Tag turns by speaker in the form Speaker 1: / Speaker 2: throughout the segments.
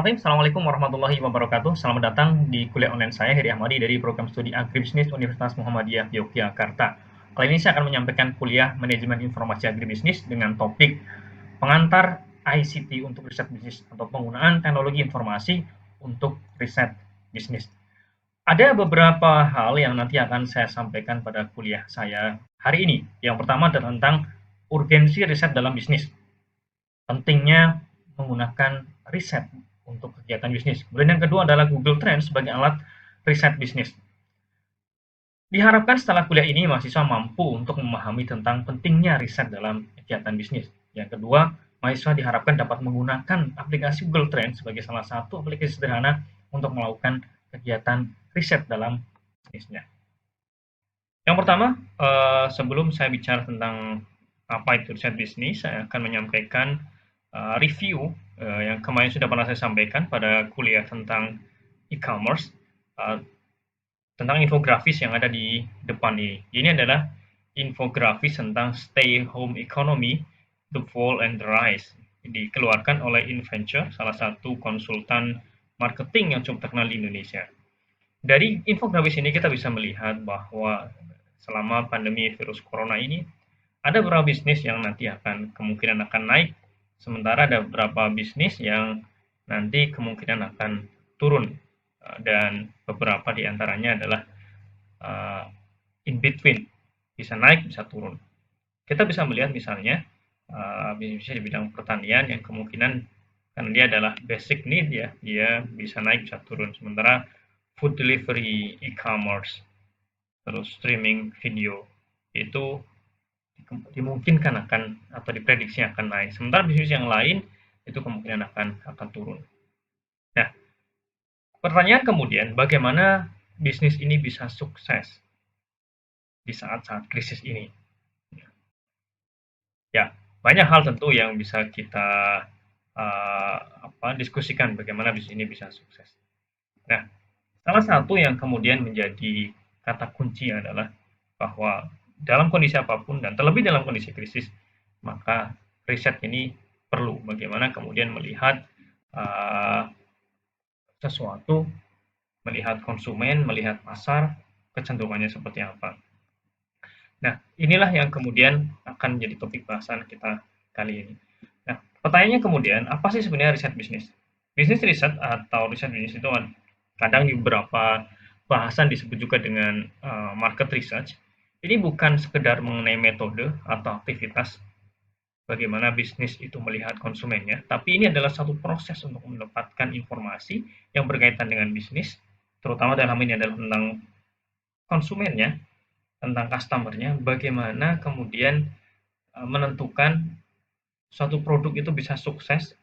Speaker 1: Bismillahirrahmanirrahim. Assalamualaikum warahmatullahi wabarakatuh. Selamat datang di kuliah online saya, Heri Ahmadi, dari program studi Agribisnis Universitas Muhammadiyah Yogyakarta. Kali ini saya akan menyampaikan kuliah Manajemen Informasi Agribisnis dengan topik pengantar ICT untuk riset bisnis atau penggunaan teknologi informasi untuk riset bisnis. Ada beberapa hal yang nanti akan saya sampaikan pada kuliah saya hari ini. Yang pertama adalah tentang urgensi riset dalam bisnis, pentingnya menggunakan riset untuk kegiatan bisnis. Kemudian yang kedua adalah Google Trends sebagai alat riset bisnis. Diharapkan setelah kuliah ini mahasiswa mampu untuk memahami tentang pentingnya riset dalam kegiatan bisnis. Yang kedua, mahasiswa diharapkan dapat menggunakan aplikasi Google Trends sebagai salah satu aplikasi sederhana untuk melakukan kegiatan riset dalam bisnisnya. Yang pertama, sebelum saya bicara tentang apa itu riset bisnis, saya akan menyampaikan review yang kemarin sudah pernah saya sampaikan pada kuliah tentang e-commerce, tentang infografis yang ada di depan ini. Ini adalah infografis tentang stay home economy, the fall and the rise. Dikeluarkan oleh InVenture, salah satu konsultan marketing yang cukup terkenal di Indonesia. Dari infografis ini kita bisa melihat bahwa selama pandemi virus corona ini ada beberapa bisnis yang nanti akan kemungkinan akan naik, sementara ada beberapa bisnis yang nanti kemungkinan akan turun, dan beberapa di antaranya adalah in between, bisa naik bisa turun. Kita bisa melihat misalnya bisnis di bidang pertanian yang kemungkinan karena dia adalah basic need ya, dia bisa naik bisa turun, sementara food delivery, e-commerce, terus streaming video itu dimungkinkan akan atau diprediksi akan naik. Sementara bisnis yang lain itu kemungkinan akan turun. Nah, pertanyaan kemudian bagaimana bisnis ini bisa sukses di saat-saat krisis ini? Ya, banyak hal tentu yang bisa kita diskusikan bagaimana bisnis ini bisa sukses. Nah, salah satu yang kemudian menjadi kata kunci adalah bahwa dalam kondisi apapun dan terlebih dalam kondisi krisis, maka riset ini perlu. Bagaimana kemudian melihat sesuatu, melihat konsumen, melihat pasar, kecenderungannya seperti apa. Nah, inilah yang kemudian akan menjadi topik bahasan kita kali ini. Nah, pertanyaannya kemudian, apa sih sebenarnya riset bisnis? Bisnis riset atau riset bisnis itu kadang di beberapa bahasan disebut juga dengan market research. Ini bukan sekedar mengenai metode atau aktivitas bagaimana bisnis itu melihat konsumennya, tapi ini adalah satu proses untuk mendapatkan informasi yang berkaitan dengan bisnis, terutama dalam ini adalah tentang konsumennya, tentang customer-nya, bagaimana kemudian menentukan suatu produk itu bisa sukses,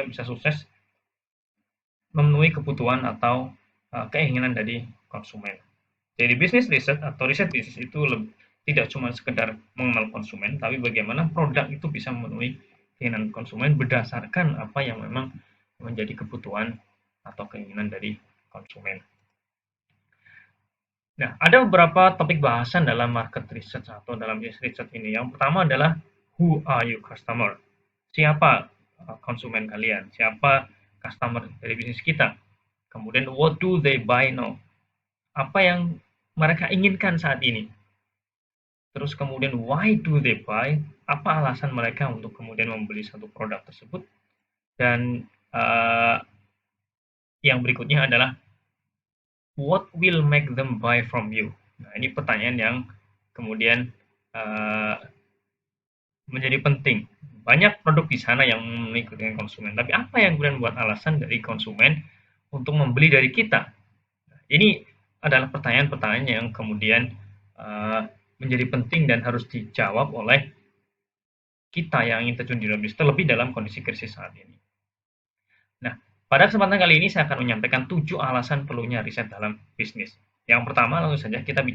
Speaker 1: bisa sukses memenuhi kebutuhan atau keinginan dari konsumen. Jadi bisnis riset atau riset bisnis itu tidak cuma sekedar mengenal konsumen, tapi bagaimana produk itu bisa memenuhi keinginan konsumen berdasarkan apa yang memang menjadi kebutuhan atau keinginan dari konsumen. Nah, ada beberapa topik bahasan dalam market research atau dalam bisnis research ini. Yang pertama adalah who are you customer? Siapa konsumen kalian? Siapa customer dari bisnis kita? Kemudian what do they buy now? Apa yang mereka inginkan saat ini? Terus kemudian why do they buy? Apa alasan mereka untuk kemudian membeli satu produk tersebut? Dan yang berikutnya adalah what will make them buy from you? Nah, ini pertanyaan yang kemudian menjadi penting. Banyak produk di sana yang memenuhi kebutuhan konsumen, tapi apa yang kemudian membuat alasan dari konsumen untuk membeli dari kita? Nah, ini adalah pertanyaan-pertanyaan yang kemudian menjadi penting dan harus dijawab oleh kita yang ingin terjun di dalam bisnis, terlebih dalam kondisi krisis saat ini. Nah, pada kesempatan kali ini saya akan menyampaikan 7 alasan perlunya riset dalam bisnis. Yang pertama, langsung saja kita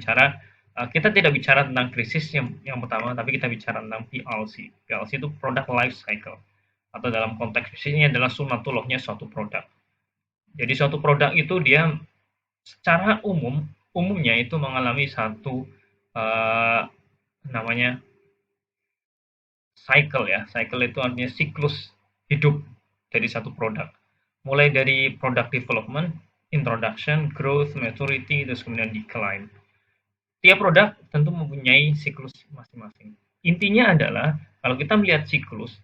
Speaker 1: tidak bicara tentang krisis yang pertama, tapi kita bicara tentang PLC. PLC itu Product Life Cycle, atau dalam konteks bisnis ini adalah sunatullahnya suatu produk. Jadi suatu produk itu dia secara umumnya itu mengalami satu namanya cycle ya. Cycle itu artinya siklus hidup dari satu produk. mulai dari product development, introduction, growth, maturity, terus kemudian decline. Tiap produk tentu mempunyai siklus masing-masing. Intinya adalah kalau kita melihat siklus,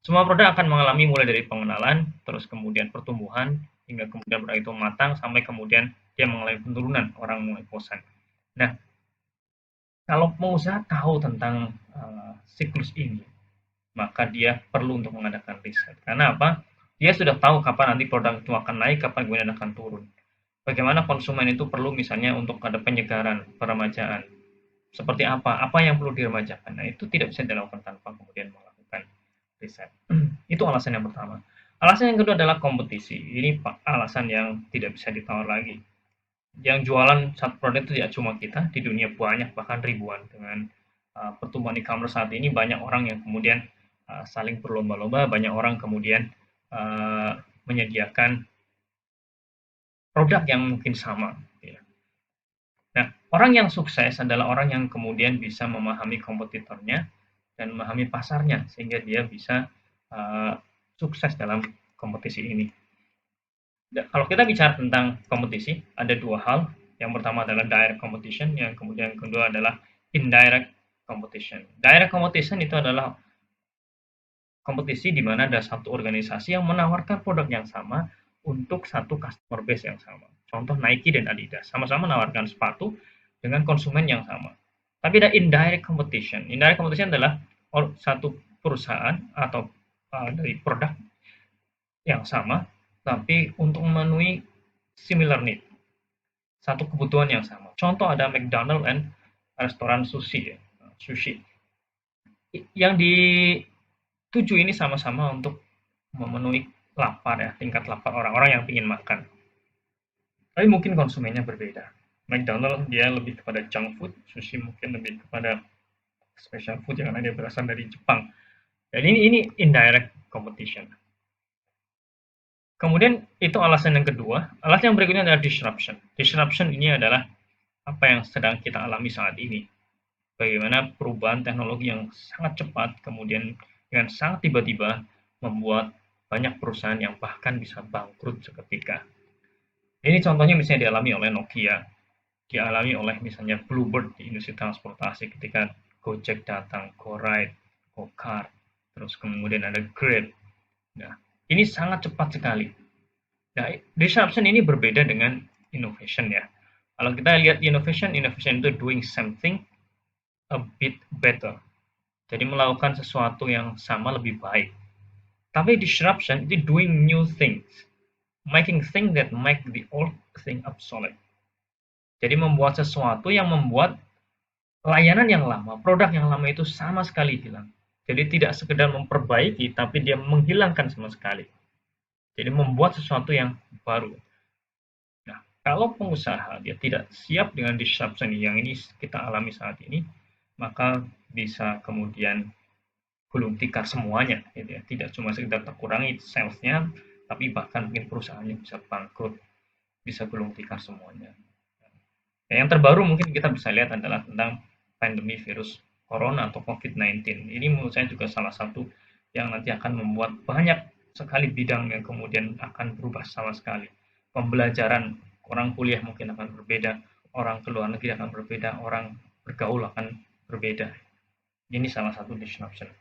Speaker 1: semua produk akan mengalami mulai dari pengenalan, terus kemudian pertumbuhan, hingga kemudian produk itu matang, sampai kemudian dia mengalami penurunan, orang mulai bosan. Nah, kalau pengusaha tahu tentang siklus ini, maka dia perlu untuk mengadakan riset. Karena apa? Dia sudah tahu kapan nanti produk itu akan naik, kapan kemudian akan turun. Bagaimana konsumen itu perlu misalnya untuk ada penyegaran, peremajaan. Seperti apa? Apa yang perlu diremajakan? Nah, itu tidak bisa dilakukan tanpa kemudian melakukan riset. Itu alasan yang pertama. Alasan yang kedua adalah kompetisi. Ini alasan yang tidak bisa ditawar lagi. Yang jualan satu produk itu tidak cuma kita, di dunia banyak, bahkan ribuan. Dengan pertumbuhan e-commerce saat ini, banyak orang yang kemudian saling berlomba-lomba, banyak orang kemudian menyediakan produk yang mungkin sama. Ya. Nah, orang yang sukses adalah orang yang kemudian bisa memahami kompetitornya dan memahami pasarnya, sehingga dia bisa sukses dalam kompetisi ini. Kalau kita bicara tentang kompetisi, ada dua hal. Yang pertama adalah direct competition, yang kemudian kedua adalah indirect competition. Direct competition itu adalah kompetisi di mana ada satu organisasi yang menawarkan produk yang sama untuk satu customer base yang sama. Contoh Nike dan Adidas, sama-sama menawarkan sepatu dengan konsumen yang sama. Tapi ada indirect competition. Indirect competition adalah satu perusahaan atau dari produk yang sama, tapi untuk memenuhi similar need, satu kebutuhan yang sama. Contoh ada McDonald and restoran sushi, ya, sushi. Yang dituju ini sama-sama untuk memenuhi lapar ya, tingkat lapar orang-orang yang ingin makan. Tapi mungkin konsumennya berbeda. McDonald dia lebih kepada junk food, sushi mungkin lebih kepada special food yang karena dia berasal dari Jepang. Dan ini indirect competition. Kemudian itu alasan yang kedua. Alasan yang berikutnya adalah disruption. Disruption ini adalah apa yang sedang kita alami saat ini. Bagaimana perubahan teknologi yang sangat cepat, kemudian dengan sangat tiba-tiba membuat banyak perusahaan yang bahkan bisa bangkrut seketika. Ini contohnya misalnya dialami oleh Nokia, dialami oleh misalnya Bluebird di industri transportasi ketika Gojek datang, GoRide, GoCar, terus kemudian ada Grab. Nah, ini sangat cepat sekali. Nah, disruption ini berbeda dengan innovation ya. Kalau kita lihat innovation itu doing something a bit better. Jadi melakukan sesuatu yang sama lebih baik. Tapi disruption itu doing new things, making things that make the old thing obsolete. Jadi membuat sesuatu yang membuat layanan yang lama, produk yang lama itu sama sekali hilang. Jadi tidak sekedar memperbaiki, tapi dia menghilangkan sama sekali. Jadi membuat sesuatu yang baru. Nah, kalau pengusaha dia tidak siap dengan disruption yang ini kita alami saat ini, maka bisa kemudian gulung tikar semuanya, gitu ya. Tidak cuma sekedar terkurangi salesnya, tapi bahkan mungkin perusahaannya bisa bangkrut, bisa gulung tikar semuanya. Nah, yang terbaru mungkin kita bisa lihat adalah tentang pandemi virus corona atau COVID-19. Ini menurut saya juga salah satu yang nanti akan membuat banyak sekali bidang yang kemudian akan berubah sama sekali. Pembelajaran orang kuliah mungkin akan berbeda, orang ke luar negeri akan berbeda, orang bergaul akan berbeda. Ini salah satu disruption.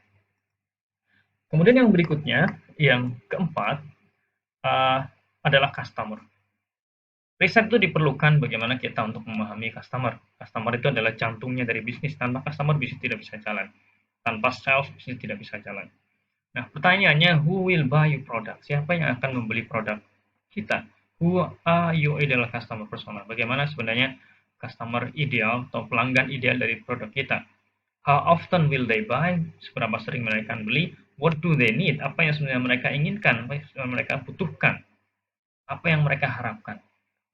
Speaker 1: Kemudian yang berikutnya, yang keempat, adalah customer. Riset itu diperlukan bagaimana kita untuk memahami customer. Customer itu adalah jantungnya dari bisnis. Tanpa customer, bisnis tidak bisa jalan. Tanpa sales, bisnis tidak bisa jalan. Nah, pertanyaannya, who will buy your product? Siapa yang akan membeli produk kita? Who are you adalah customer persona. Bagaimana sebenarnya customer ideal atau pelanggan ideal dari produk kita? How often will they buy? Seberapa sering mereka akan beli? What do they need? Apa yang sebenarnya mereka inginkan? Apa yang sebenarnya mereka butuhkan? Apa yang mereka harapkan?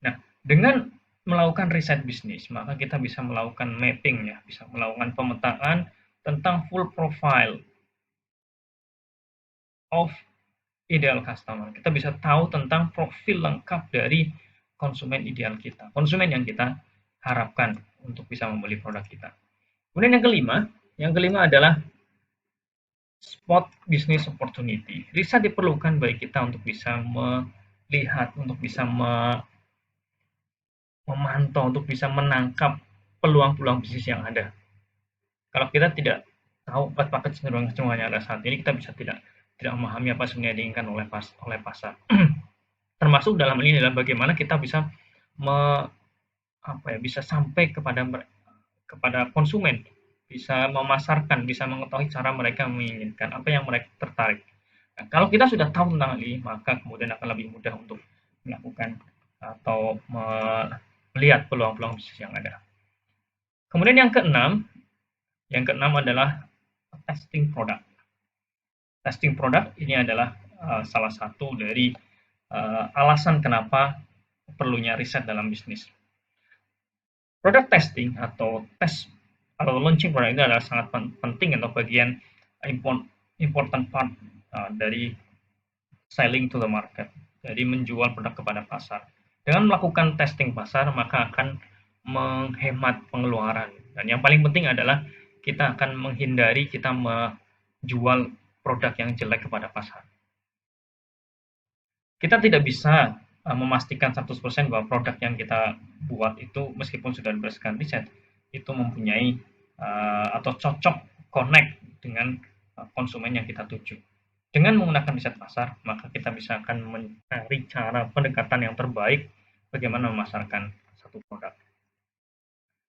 Speaker 1: Nah, dengan melakukan riset bisnis, maka kita bisa melakukan mapping ya, bisa melakukan pemetaan tentang full profile of ideal customer. Kita bisa tahu tentang profil lengkap dari konsumen ideal kita, konsumen yang kita harapkan untuk bisa membeli produk kita. Kemudian yang kelima adalah spot business opportunity. Riset diperlukan bagi kita untuk bisa melihat, untuk bisa memantau, untuk bisa menangkap peluang-peluang bisnis yang ada. Kalau kita tidak tahu apa kecenderungan-kecenderungan yang ada saat ini, kita bisa tidak memahami apa sebenarnya diinginkan oleh pasar. Termasuk dalam ini adalah bagaimana kita bisa bisa sampai kepada konsumen, bisa memasarkan, bisa mengetahui cara mereka menginginkan, apa yang mereka tertarik. Nah, kalau kita sudah tahu tentang ini, maka kemudian akan lebih mudah untuk melakukan atau melihat peluang-peluang bisnis yang ada. Kemudian yang keenam adalah testing produk. Testing produk ini adalah salah satu dari alasan kenapa perlunya riset dalam bisnis. Product testing atau launching produk ini adalah sangat penting atau bagian important part dari selling to the market. Jadi menjual produk kepada pasar. Dengan melakukan testing pasar, maka akan menghemat pengeluaran. Dan yang paling penting adalah kita akan menghindari kita menjual produk yang jelek kepada pasar. Kita tidak bisa memastikan 100% bahwa produk yang kita buat itu meskipun sudah berdasarkan riset itu mempunyai atau cocok connect dengan konsumen yang kita tuju. Dengan menggunakan riset pasar, maka kita bisa akan mencari cara pendekatan yang terbaik bagaimana memasarkan satu produk.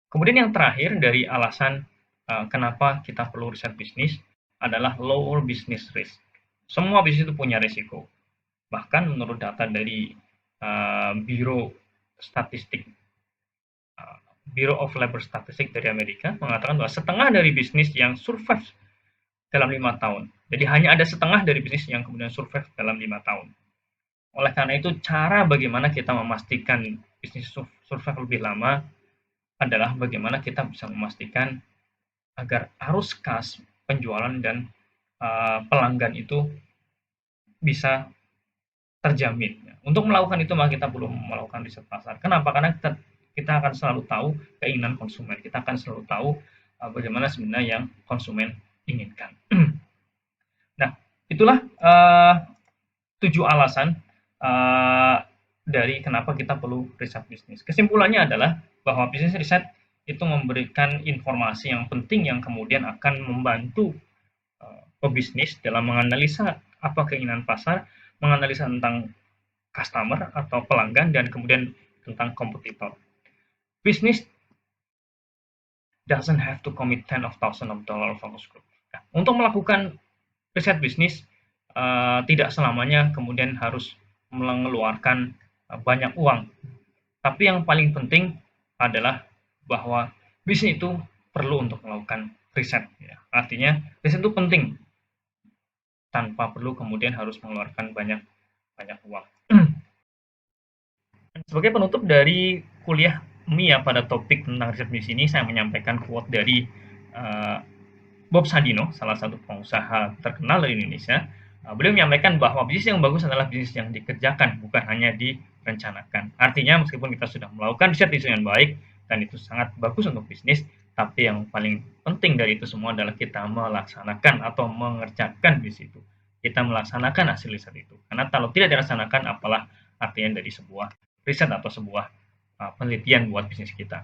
Speaker 1: Kemudian yang terakhir dari alasan kenapa kita perlu riset bisnis adalah lower business risk. Semua bisnis itu punya risiko. Bahkan menurut data dari Biro Statistik Bureau of Labor Statistics dari Amerika mengatakan bahwa setengah dari bisnis yang survive dalam 5 tahun. Jadi hanya ada setengah dari bisnis yang kemudian survive dalam 5 tahun. Oleh karena itu, cara bagaimana kita memastikan bisnis survive lebih lama adalah bagaimana kita bisa memastikan agar arus kas penjualan dan pelanggan itu bisa terjamin. Untuk melakukan itu maka kita perlu melakukan riset pasar. Kenapa? Karena kita akan selalu tahu keinginan konsumen. Kita akan selalu tahu bagaimana sebenarnya yang konsumen inginkan. Nah, itulah 7 alasan dari kenapa kita perlu riset bisnis. Kesimpulannya adalah bahwa bisnis riset itu memberikan informasi yang penting yang kemudian akan membantu pebisnis dalam menganalisa apa keinginan pasar, menganalisa tentang customer atau pelanggan, dan kemudian tentang kompetitor. Bisnis doesn't have to commit $10,000 focus group. Nah, untuk melakukan riset bisnis tidak selamanya kemudian harus mengeluarkan banyak uang. Tapi yang paling penting adalah bahwa bisnis itu perlu untuk melakukan riset. Ya. Artinya riset itu penting tanpa perlu kemudian harus mengeluarkan banyak uang. Sebagai penutup dari kuliah MIA pada topik tentang riset bisnis ini, saya menyampaikan quote dari Bob Sadino, salah satu pengusaha terkenal dari Indonesia. Beliau menyampaikan bahwa bisnis yang bagus adalah bisnis yang dikerjakan, bukan hanya direncanakan. Artinya meskipun kita sudah melakukan riset dengan baik, dan itu sangat bagus untuk bisnis, tapi yang paling penting dari itu semua adalah kita melaksanakan atau mengerjakan bisnis itu. Kita melaksanakan hasil riset itu. Karena kalau tidak dilaksanakan, apalah artinya dari sebuah riset atau sebuah penelitian buat bisnis kita.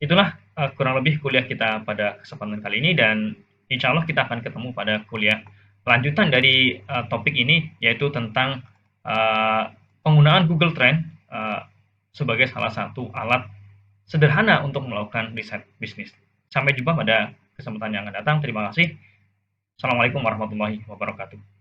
Speaker 1: Itulah kurang lebih kuliah kita pada kesempatan kali ini, dan insya Allah kita akan ketemu pada kuliah lanjutan dari topik ini, yaitu tentang penggunaan Google Trend sebagai salah satu alat sederhana untuk melakukan riset bisnis. Sampai jumpa pada kesempatan yang akan datang. Terima kasih. Assalamualaikum warahmatullahi wabarakatuh.